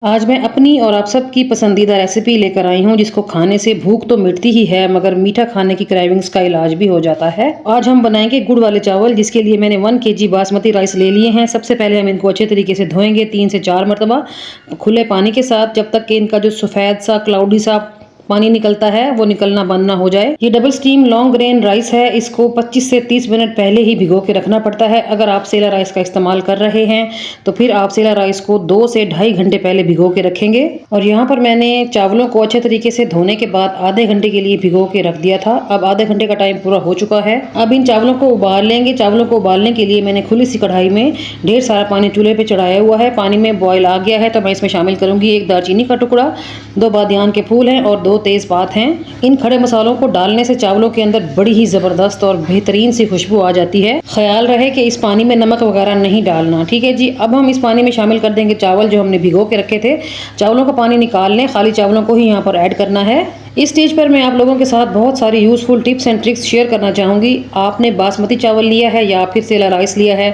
आज मैं अपनी और आप सबकी पसंदीदा रेसिपी लेकर आई हूँ जिसको खाने से भूख तो मिटती ही है मगर मीठा खाने की क्रेविंग्स का इलाज भी हो जाता है। आज हम बनाएंगे गुड़ वाले चावल जिसके लिए मैंने 1 केजी बासमती राइस ले लिए हैं। सबसे पहले हम इनको अच्छे तरीके से धोएंगे 3 से 4 मरतबा खुले पानी के साथ, जब तक कि इनका जो सफ़ेद सा क्लाउडी सा पानी निकलता है वो निकलना बंद ना हो जाए। ये double steam long grain rice है, इसको 25 से 30 मिनट पहले ही भिगो के रखना पड़ता है। अगर आप सेला राइस का इस्तेमाल कर रहे हैं तो फिर आप सेला राइस को 2 से ढाई घंटे पहले भिगो के रखेंगे। और यहाँ पर मैंने चावलों को अच्छे तरीके से धोने के बाद आधे घंटे के लिए भिगो के रख दिया था। अब आधे घंटे का टाइम पूरा हो चुका है। अब इन चावलों को उबाल लेंगे। चावलों को उबालने के लिए मैंने खुली सी कढ़ाई में ढेर सारा पानी चूल्हे पे चढ़ाया हुआ है। पानी में बॉयल आ गया है तो मैं इसमें शामिल करूंगी 1 दालचीनी का टुकड़ा, 2 बादियान के फूल हैं और 2 तेज़पात हैं। इन खड़े मसालों को डालने से चावलों के अंदर बड़ी ही ज़बरदस्त और बेहतरीन सी खुशबू आ जाती है। ख्याल रहे कि इस पानी में नमक वगैरह नहीं डालना, ठीक है जी। अब हम इस पानी में शामिल कर देंगे चावल जो हमने भिगो के रखे थे। चावलों का पानी निकाल लें, खाली चावलों को ही यहाँ पर ऐड करना है। इस स्टेज पर मैं आप लोगों के साथ बहुत सारी useful tips and tricks share करना चाहूँगी। आपने बासमती चावल लिया है या फिर सेला राइस लिया है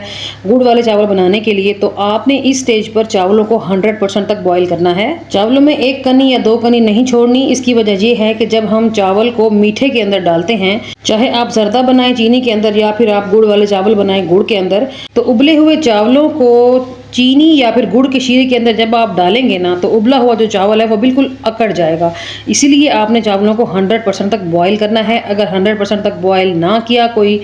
गुड़ वाले चावल बनाने के लिए, तो आपने इस स्टेज पर चावलों को 100% तक बॉईल करना है। चावलों में 1 कनी या 2 कनी नहीं छोड़नी। इसकी वजह ये है कि जब हम चावल को मीठे के अंदर डालते हैं, चाहे आप जर्दा बनाएं चीनी के अंदर या फिर आप गुड़ वाले चावल बनाएं गुड़ के अंदर, तो उबले हुए चावलों को चीनी या फिर गुड़ के शीरे के अंदर जब आप डालेंगे ना तो उबला हुआ जो चावल है वो बिल्कुल अकड़ जाएगा। इसीलिए आपने चावलों को 100% तक बॉईल करना है। अगर 100% तक बॉईल ना किया, कोई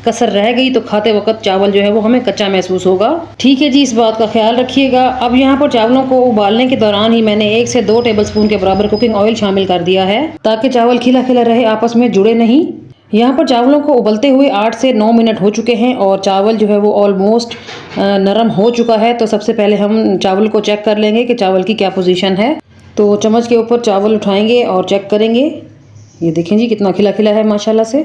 कसर रह गई, तो खाते वक्त चावल जो है वो हमें कच्चा महसूस होगा। ठीक है जी, इस बात का ख्याल रखिएगा। अब यहाँ पर चावलों को उबालने के दौरान ही मैंने 1 से 2 टेबलस्पून के बराबर कुकिंग ऑयल शामिल कर दिया है ताकि चावल खिला खिला रहे, आपस में जुड़े नहीं। यहाँ पर चावलों को उबलते हुए 8 से 9 मिनट हो चुके हैं और चावल जो है वो ऑलमोस्ट नरम हो चुका है। तो सबसे पहले हम चावल को चेक कर लेंगे कि चावल की क्या पोजीशन है। तो चम्मच के ऊपर चावल उठाएंगे और चेक करेंगे। ये देखें जी कितना खिला खिला है माशाल्लाह से।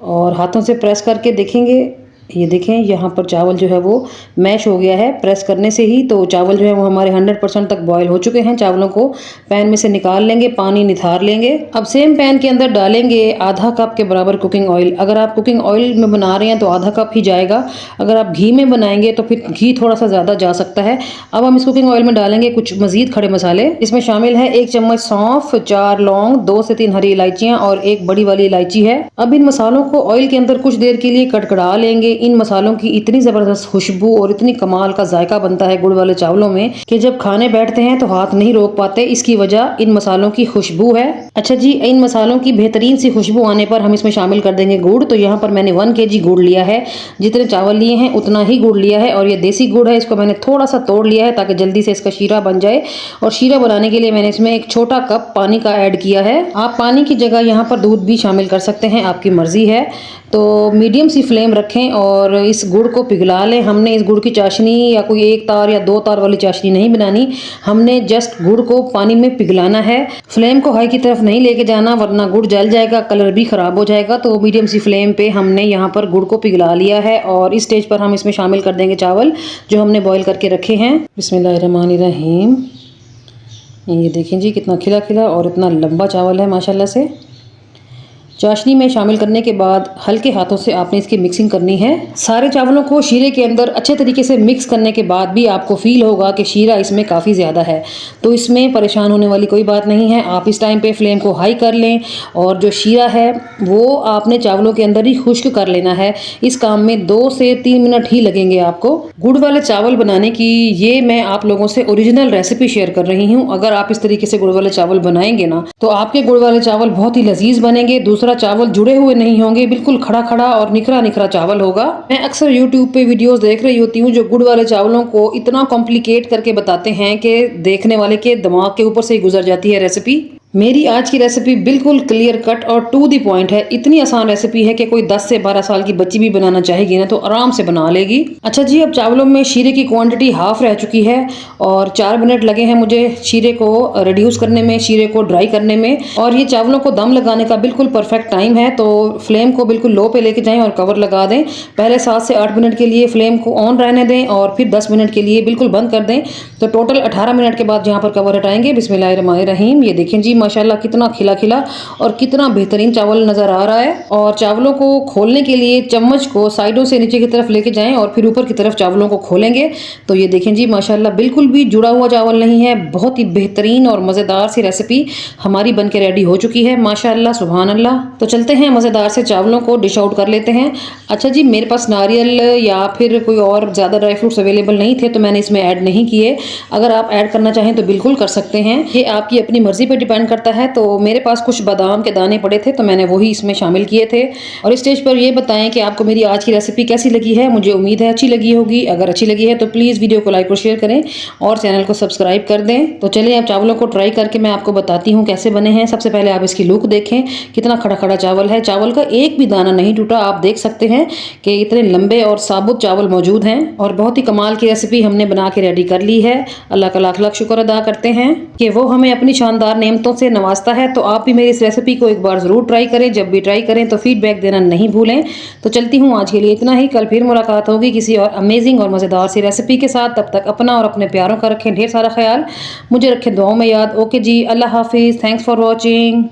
और हाथों से प्रेस करके देखेंगे, ये देखें यहाँ पर चावल जो है वो मैश हो गया है प्रेस करने से ही। तो चावल जो है वो हमारे 100% तक बॉयल हो चुके हैं। चावलों को पैन में से निकाल लेंगे, पानी निथार लेंगे। अब सेम पैन के अंदर डालेंगे आधा कप के बराबर कुकिंग ऑयल। अगर आप कुकिंग ऑयल में बना रहे हैं तो आधा कप ही जाएगा। अगर आप घी में बनाएंगे तो फिर घी थोड़ा सा ज़्यादा जा सकता है। अब हम इस कुकिंग ऑयल में डालेंगे कुछ मज़ीद खड़े मसाले। इसमें शामिल है 1 चम्मच सौंफ, 4 लौंग, 2 से 3 हरी इलायचियाँ और 1 बड़ी वाली इलायची है। अब इन मसालों को ऑयल के अंदर कुछ देर के लिए कड़कड़ा लेंगे। इन मसालों की इतनी ज़बरदस्त खुशबू और इतनी कमाल का जायका बनता है गुड़ वाले चावलों में कि जब खाने बैठते हैं तो हाथ नहीं रोक पाते। इसकी वजह इन मसालों की खुशबू है। अच्छा जी, इन मसालों की बेहतरीन सी खुशबू आने पर हम इसमें शामिल कर देंगे गुड़। तो यहाँ पर मैंने 1 केजी गुड़ लिया है। जितने चावल लिए हैं उतना ही गुड़ लिया है और ये देसी गुड़ है। इसको मैंने थोड़ा सा तोड़ लिया है ताकि जल्दी से इसका शीरा बन जाए। और शीरा बनाने के लिए मैंने इसमें 1 छोटा कप पानी का ऐड किया है। आप पानी की जगह यहाँ पर दूध भी शामिल कर सकते हैं, आपकी मर्जी है। तो मीडियम सी फ्लेम रखें और इस गुड़ को पिघला लें। हमने इस गुड़ की चाशनी या कोई 1 तार या 2 तार वाली चाशनी नहीं बनानी, हमने जस्ट गुड़ को पानी में पिघलाना है। फ्लेम को हाई की तरफ नहीं लेके जाना वरना गुड़ जल जाएगा, कलर भी ख़राब हो जाएगा। तो मीडियम सी फ्लेम पे हमने यहाँ पर गुड़ को पिघला लिया है और इस स्टेज पर हम इसमें शामिल कर देंगे चावल जो हमने बॉईल करके रखे हैं। बिस्मिल्लाहिर्रहमानिर्रहीम। ये देखें जी कितना खिला खिला और इतना लंबा चावल है माशाल्लाह से। चाशनी में शामिल करने के बाद हल्के हाथों से आपने इसकी मिक्सिंग करनी है। सारे चावलों को शीरे के अंदर अच्छे तरीके से मिक्स करने के बाद भी आपको फील होगा कि शीरा इसमें काफ़ी ज़्यादा है, तो इसमें परेशान होने वाली कोई बात नहीं है। आप इस टाइम पे फ्लेम को हाई कर लें और जो शीरा है वो आपने चावलों के अंदर ही खुश्क कर लेना है। इस काम में 2 से 3 मिनट ही लगेंगे आपको। गुड़ वाले चावल बनाने की ये मैं आप लोगों से ओरिजिनल रेसिपी शेयर कर रही हूँ। अगर आप इस तरीके से गुड़ वाले चावल बनाएंगे ना तो आपके गुड़ वाले चावल बहुत ही लजीज बनेंगे। दूसरा चावल जुड़े हुए नहीं होंगे, बिल्कुल खड़ा खड़ा और निखरा निखरा चावल होगा। मैं अक्सर YouTube पे वीडियोस देख रही होती हूँ जो गुड़ वाले चावलों को इतना कॉम्प्लिकेट करके बताते हैं कि देखने वाले के दिमाग के ऊपर से ही गुजर जाती है रेसिपी। मेरी आज की रेसिपी बिल्कुल क्लियर कट और टू द पॉइंट है। इतनी आसान रेसिपी है कि कोई 10 से 12 साल की बच्ची भी बनाना चाहेगी ना तो आराम से बना लेगी। अच्छा जी, अब चावलों में शीरे की क्वांटिटी हाफ रह चुकी है और 4 मिनट लगे हैं मुझे शीरे को रिड्यूस करने में, शीरे को ड्राई करने में। और ये चावलों को दम लगाने का बिल्कुल परफेक्ट टाइम है। तो फ्लेम को बिल्कुल लो पे लेके जाएं और कवर लगा दें। पहले 7 से 8 मिनट के लिए फ्लेम को ऑन रहने दें और फिर 10 मिनट के लिए बिल्कुल बंद कर दें। तो टोटल 18 मिनट के बाद यहाँ पर कवर हटाएंगे। बिस्मिल्लाहिर्रहमानिर्रहीम। ये देखें जी माशाल्लाह कितना खिला खिला और कितना बेहतरीन चावल नज़र आ रहा है। और चावलों को खोलने के लिए चम्मच को साइडों से नीचे की तरफ लेके जाएं और फिर ऊपर की तरफ चावलों को खोलेंगे तो ये देखें जी माशाल्लाह बिल्कुल भी जुड़ा हुआ चावल नहीं है। बहुत ही बेहतरीन और मज़ेदार सी रेसिपी हमारी बन के रेडी हो चुकी है माशाल्लाह सुभान अल्लाह। तो चलते हैं मज़ेदार से चावलों को डिश आउट कर लेते हैं। अच्छा जी, मेरे पास नारियल या फिर कोई और ज़्यादा ड्राई फ्रूट्स अवेलेबल नहीं थे तो मैंने इसमें ऐड नहीं किए। अगर आप ऐड करना चाहें तो बिल्कुल कर सकते हैं, ये आपकी अपनी मर्जी पे डिपेंड करता है। तो मेरे पास कुछ बादाम के दाने पड़े थे तो मैंने वही इसमें शामिल किए थे। और इस स्टेज पर ये बताएं कि आपको मेरी आज की रेसिपी कैसी लगी है। मुझे उम्मीद है अच्छी लगी होगी। अगर अच्छी लगी है तो प्लीज़ वीडियो को लाइक और शेयर करें और चैनल को सब्सक्राइब कर दें। तो चलिए अब चावलों को ट्राई करके मैं आपको बताती हूँ कैसे बने हैं। सबसे पहले आप इसकी लुक देखें, कितना खड़ा खड़ा चावल है, चावल का एक भी दाना नहीं टूटा। आप देख सकते हैं कि इतने लंबे और साबुत चावल मौजूद हैं और बहुत ही कमाल की रेसिपी हमने बना के रेडी कर ली है। अल्लाह का लाख लाख शुक्र अदा करते हैं कि वो हमें अपनी शानदार नेमतों से नवाजता है। तो आप भी मेरी इस रेसिपी को एक बार ज़रूर ट्राई करें। जब भी ट्राई करें तो फीडबैक देना नहीं भूलें। तो चलती हूँ आज के लिए इतना ही। कल फिर मुलाकात होगी किसी और अमेजिंग और मज़ेदार सी रेसिपी के साथ। तब तक अपना और अपने प्यारों का रखें ढेर सारा ख्याल, मुझे रखें दुआओं में याद। ओके जी, अल्लाह हाफिज़, थैंक्स फॉर वॉचिंग।